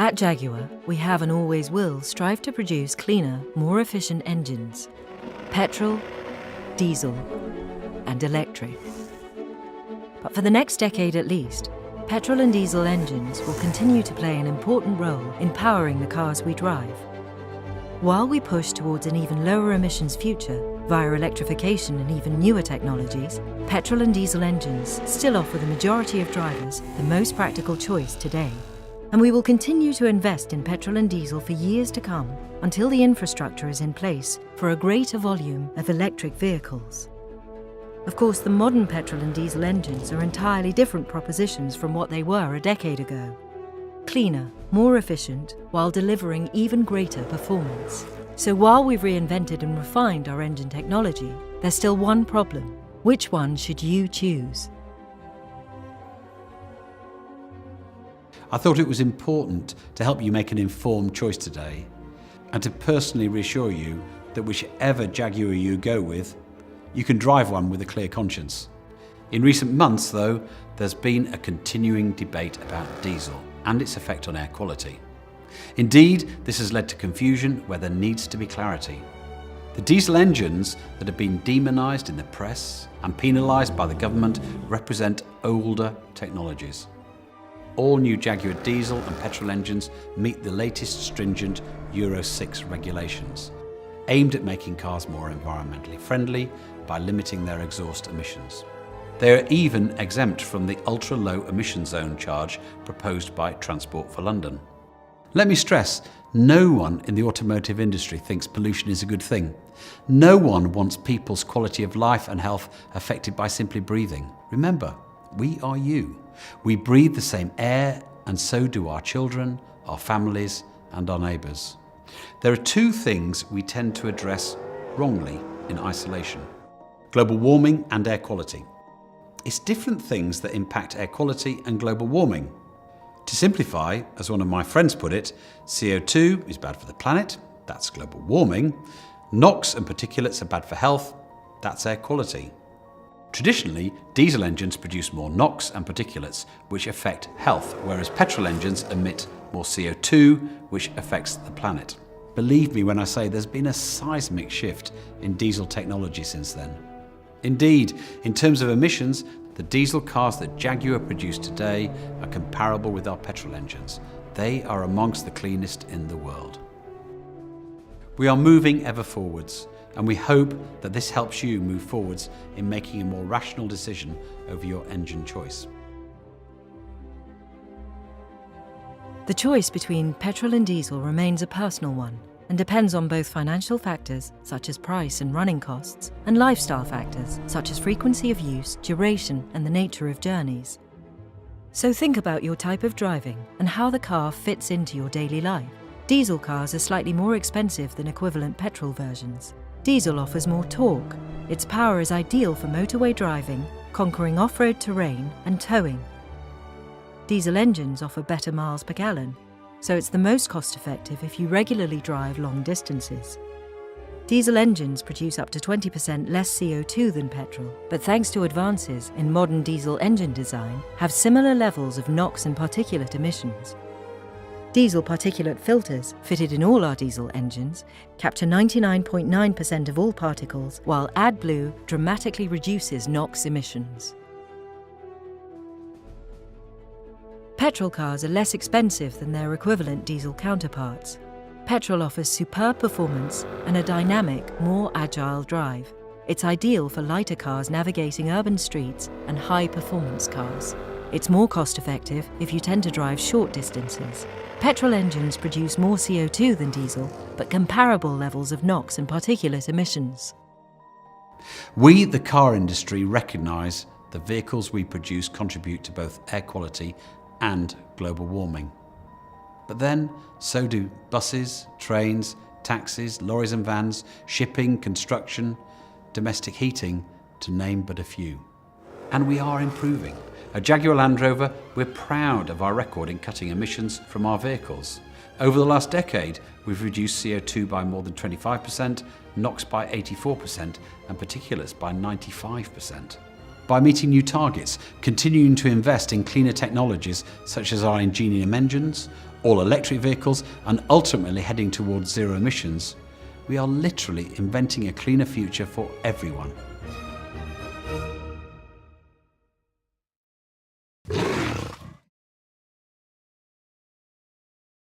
At Jaguar, we have and always will strive to produce cleaner, more efficient engines. Petrol, diesel, and electric. But for the next decade at least, petrol and diesel engines will continue to play an important role in powering the cars we drive. While we push towards an even lower emissions future via electrification and even newer technologies, petrol and diesel engines still offer the majority of drivers the most practical choice today. And we will continue to invest in petrol and diesel for years to come until the infrastructure is in place for a greater volume of electric vehicles. Of course, the modern petrol and diesel engines are entirely different propositions from what they were a decade ago. Cleaner, more efficient, while delivering even greater performance. So while we've reinvented and refined our engine technology, there's still one problem. Which one should you choose? I thought it was important to help you make an informed choice today and to personally reassure you that whichever Jaguar you go with, you can drive one with a clear conscience. In recent months, though, there's been a continuing debate about diesel and its effect on air quality. Indeed, this has led to confusion where there needs to be clarity. The diesel engines that have been demonised in the press and penalised by the government represent older technologies. All new Jaguar diesel and petrol engines meet the latest stringent Euro 6 regulations, aimed at making cars more environmentally friendly by limiting their exhaust emissions. They are even exempt from the ultra-low emission zone charge proposed by Transport for London. Let me stress, no one in the automotive industry thinks pollution is a good thing. No one wants people's quality of life and health affected by simply breathing. Remember, we are you. We breathe the same air, and so do our children, our families, and our neighbours. There are two things we tend to address wrongly in isolation: global warming and air quality. It's different things that impact air quality and global warming. To simplify, as one of my friends put it, CO2 is bad for the planet, that's global warming. NOx and particulates are bad for health, that's air quality. Traditionally, diesel engines produce more NOx and particulates, which affect health, whereas petrol engines emit more CO2, which affects the planet. Believe me when I say there's been a seismic shift in diesel technology since then. Indeed, in terms of emissions, the diesel cars that Jaguar produce today are comparable with our petrol engines. They are amongst the cleanest in the world. We are moving ever forwards, and we hope that this helps you move forwards in making a more rational decision over your engine choice. The choice between petrol and diesel remains a personal one and depends on both financial factors, such as price and running costs, and lifestyle factors, such as frequency of use, duration, and the nature of journeys. So think about your type of driving and how the car fits into your daily life. Diesel cars are slightly more expensive than equivalent petrol versions. Diesel offers more torque. Its power is ideal for motorway driving, conquering off-road terrain, and towing. Diesel engines offer better miles per gallon, so it's the most cost-effective if you regularly drive long distances. Diesel engines produce up to 20% less CO2 than petrol, but thanks to advances in modern diesel engine design, have similar levels of NOx and particulate emissions. Diesel particulate filters, fitted in all our diesel engines, capture 99.9% of all particles, while AdBlue dramatically reduces NOx emissions. Petrol cars are less expensive than their equivalent diesel counterparts. Petrol offers superb performance and a dynamic, more agile drive. It's ideal for lighter cars navigating urban streets and high-performance cars. It's more cost-effective if you tend to drive short distances. Petrol engines produce more CO2 than diesel, but comparable levels of NOx and particulate emissions. We, the car industry, recognise the vehicles we produce contribute to both air quality and global warming. But then, so do buses, trains, taxis, lorries and vans, shipping, construction, domestic heating, to name but a few. And we are improving. At Jaguar Land Rover, we're proud of our record in cutting emissions from our vehicles. Over the last decade, we've reduced CO2 by more than 25%, NOx by 84%, and particulates by 95%. By meeting new targets, continuing to invest in cleaner technologies such as our ingenium engines, all electric vehicles, and ultimately heading towards zero emissions, we are literally inventing a cleaner future for everyone.